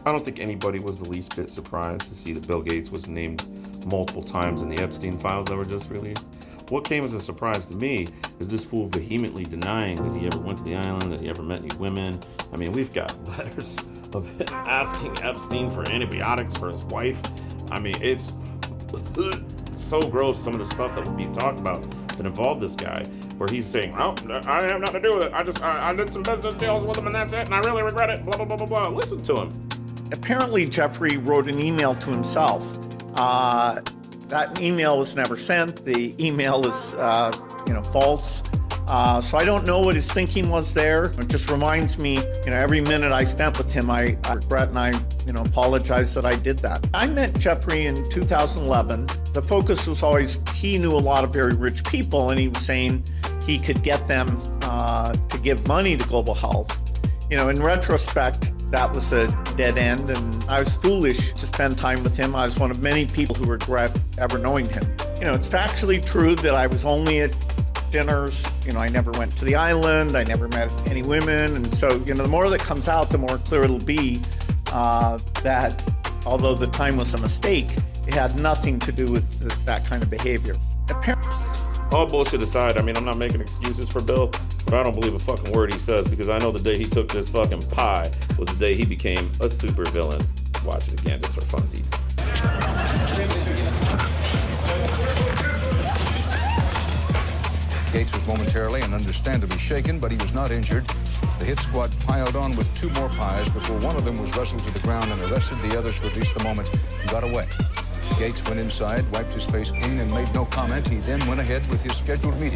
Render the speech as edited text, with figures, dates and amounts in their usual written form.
I don't think anybody was the least bit surprised to see that Bill Gates was named multiple times in the Epstein files that were just released. What came as a surprise to me is this fool vehemently denying that he ever went to the island, that he ever met any women. I mean, we've got letters of him asking Epstein for antibiotics for his wife. I mean, it's so gross, some of the stuff that would be talked about that involved this guy, where he's saying, "Oh, I have nothing to do with it. I did some business deals with him and that's it, and I really regret it, blah, blah, blah, blah, blah." Listen to him. Apparently, Jeffrey wrote an email to himself. That email was never sent. The email is, false. So I don't know what his thinking was there. It just reminds me, every minute I spent with him, I regret and I, apologize that I did that. I met Jeffrey in 2011. The focus was always, he knew a lot of very rich people, and he was saying he could get them to give money to Global Health. In retrospect, that was a dead end, and I was foolish to spend time with him. I was one of many people who regret ever knowing him. It's factually true that I was only at dinners. I never went to the island. I never met any women. And so, the more that comes out, the more clear it'll be that although the time was a mistake, it had nothing to do with that kind of behavior. All bullshit aside, I mean, I'm not making excuses for Bill, but I don't believe a fucking word he says, because I know the day he took this fucking pie was the day he became a super villain. Watch it again just for funsies. Gates was momentarily and understandably shaken, but he was not injured. The hit squad piled on with 2 more pies before one of them was wrestled to the ground and arrested. The others released the moment and got away. Gates went inside, wiped his face clean, and made no comment. He then went ahead with his scheduled meeting.